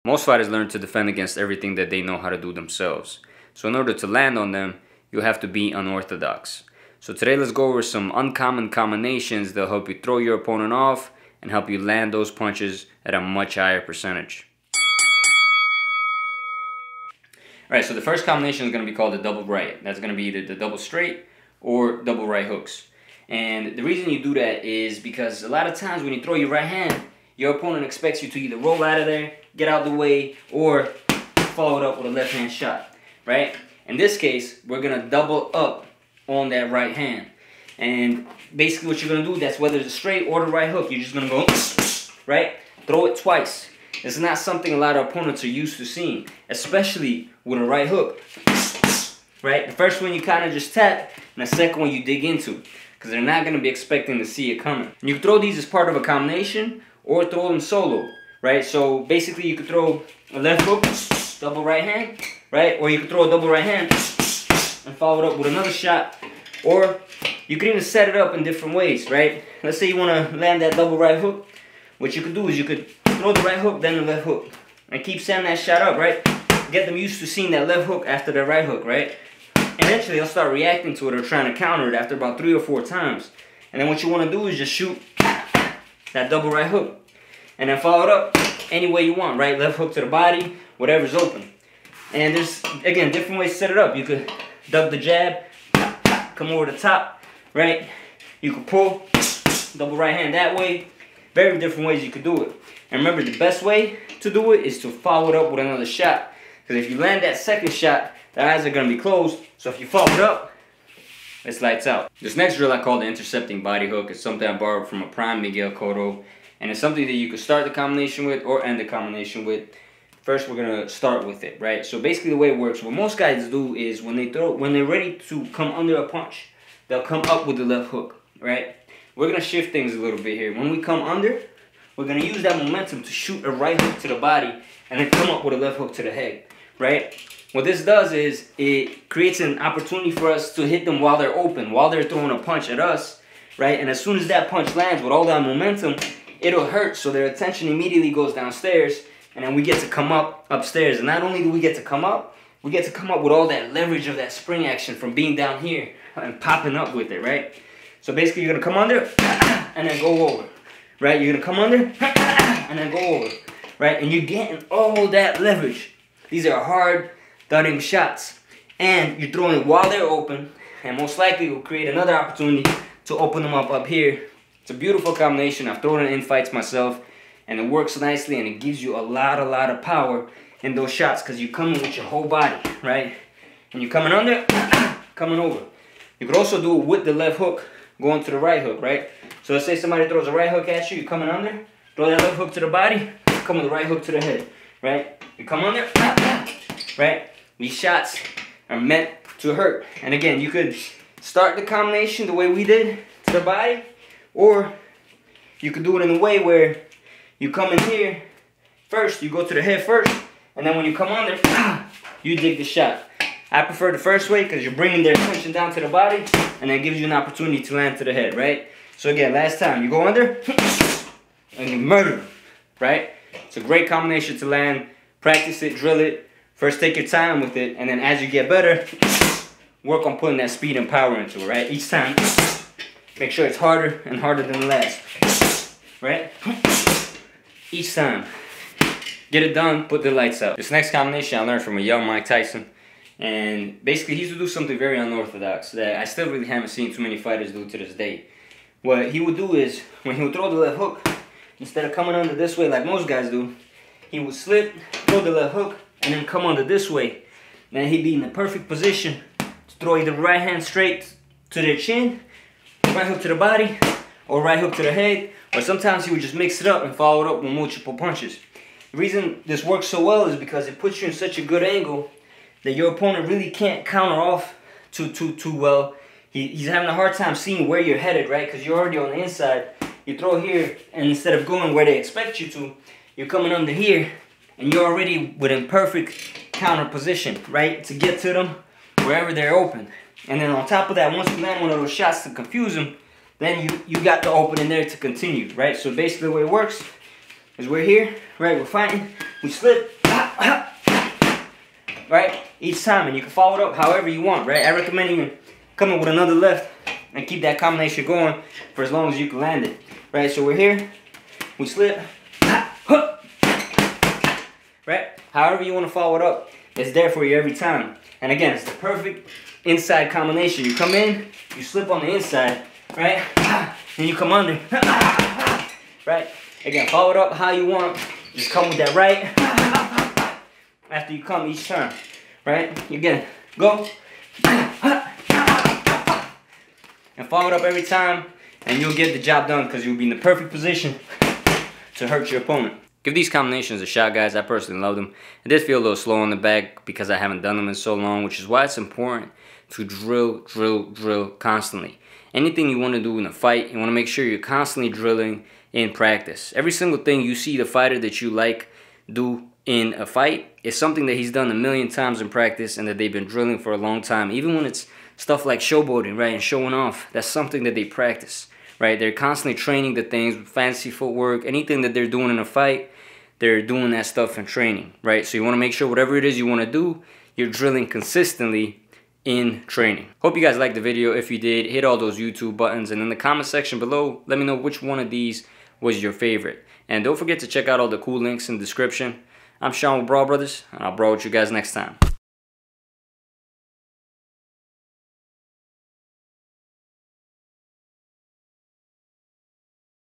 Most fighters learn to defend against everything that they know how to do themselves. So in order to land on them, you have to be unorthodox. So today let's go over some uncommon combinations that'll help you throw your opponent off and help you land those punches at a much higher percentage. Alright, so the first combination is going to be called the double right. That's going to be either the double straight or double right hooks. And the reason you do that is because a lot of times when you throw your right hand, your opponent expects you to either roll out of there, get out of the way, or follow it up with a left hand shot, right? In this case, we're going to double up on that right hand. And basically what you're going to do, that's whether it's a straight or the right hook, you're just going to go, right? Throw it twice. It's not something a lot of opponents are used to seeing, especially with a right hook, right? The first one you kind of just tap, and the second one you dig into, because they're not going to be expecting to see it coming. And you throw these as part of a combination, or throw them solo, right? So basically you could throw a left hook, double right hand, right? Or you could throw a double right hand and follow it up with another shot. Or you could even set it up in different ways, right? Let's say you want to land that double right hook. What you could do is you could throw the right hook, then the left hook. And keep setting that shot up, right? Get them used to seeing that left hook after the right hook, right? Eventually they'll start reacting to it or trying to counter it after about 3 or 4 times. And then what you want to do is just shoot that double right hook. And then follow it up any way you want, right? Left hook to the body, whatever's open. And there's, again, different ways to set it up. You could duck the jab, come over the top, right? You could pull, double right hand that way. Very different ways you could do it. And remember, the best way to do it is to follow it up with another shot. Because if you land that second shot, the eyes are going to be closed. So if you follow it up, it's lights out. This next drill I call the intercepting body hook. It's something I borrowed from a prime Miguel Cotto. And it's something that you could start the combination with or end the combination with. First, we're going to start with it, right? So basically the way it works, what most guys do is when they're ready to come under a punch, they'll come up with the left hook, right? We're going to shift things a little bit here. When we come under, we're going to use that momentum to shoot a right hook to the body and then come up with a left hook to the head, right? What this does is it creates an opportunity for us to hit them while they're open, while they're throwing a punch at us, right? And as soon as that punch lands with all that momentum, it'll hurt, so their attention immediately goes downstairs, and then we get to come up upstairs. And not only do we get to come up, we get to come up with all that leverage of that spring action from being down here and popping up with it, right? So basically you're going to come under and then go over, right? You're going to come under and then go over, right? And you're getting all that leverage. These are hard thudding shots. And you're throwing it while they're open, and most likely will create another opportunity to open them up here. It's a beautiful combination. I've thrown it in fights myself, and it works nicely, and it gives you a lot of power in those shots because you come in with your whole body, right? And you're coming under, coming over. You could also do it with the left hook going to the right hook, right? So let's say somebody throws a right hook at you, you're coming under, throw that left hook to the body, come with the right hook to the head, right? You come under, right? These shots are meant to hurt. And again, you could start the combination the way we did to the body, or you could do it in a way where you come in here first, you go to the head first, and then when you come under, you dig the shot. I prefer the first way because you're bringing their attention down to the body, and that gives you an opportunity to land to the head, right? So again, last time, you go under, and you murder them, right? It's a great combination to land. Practice it, drill it. First, take your time with it, and then as you get better, work on putting that speed and power into it, right? Each time, make sure it's harder and harder than the last, right? Each time. Get it done, put the lights out. This next combination I learned from a young Mike Tyson, and basically he used to do something very unorthodox that I still really haven't seen too many fighters do to this day. What he would do is, when he would throw the left hook, instead of coming under this way like most guys do, he would slip, throw the left hook, and then come under this way. Then he'd be in the perfect position to throw either right hand straight to their chin, right hook to the body, or right hook to the head, or sometimes he would just mix it up and follow it up with multiple punches. The reason this works so well is because it puts you in such a good angle that your opponent really can't counter off too well. He's having a hard time seeing where you're headed, right? Because you're already on the inside. You throw here, and instead of going where they expect you to, you're coming under here, and you're already within perfect counter position, right? To get to them wherever they're open. And then on top of that, once you land one of those shots to confuse them, then you got the opening there to continue, right? So basically the way it works, is we're here, right? We're fighting, we slip, right? Each time, and you can follow it up however you want, right? I recommend even coming with another left and keep that combination going for as long as you can land it, right? So we're here, we slip, right? However you want to follow it up, it's there for you every time. And again, it's the perfect inside combination. You come in, you slip on the inside, right? And you come under, right? Again, follow it up how you want. Just come with that right after you come each time, right? Again, go. And follow it up every time, and you'll get the job done because you'll be in the perfect position to hurt your opponent. Give these combinations a shot, guys. I personally love them. It did feel a little slow on the back because I haven't done them in so long, which is why it's important to drill constantly. Anything you want to do in a fight, you want to make sure you're constantly drilling in practice. Every single thing you see the fighter that you like do in a fight is something that he's done a million times in practice and that they've been drilling for a long time. Even when it's stuff like showboating, right, and showing off, that's something that they practice, right? They're constantly training the things with fancy footwork. Anything that they're doing in a fight, they're doing that stuff in training, right? So you want to make sure whatever it is you want to do, you're drilling consistently in training. Hope you guys liked the video. If you did, hit all those YouTube buttons, and in the comment section below, let me know which one of these was your favorite. And don't forget to check out all the cool links in the description. I'm Sean with Brawl Brothers, and I'll brawl with you guys next time.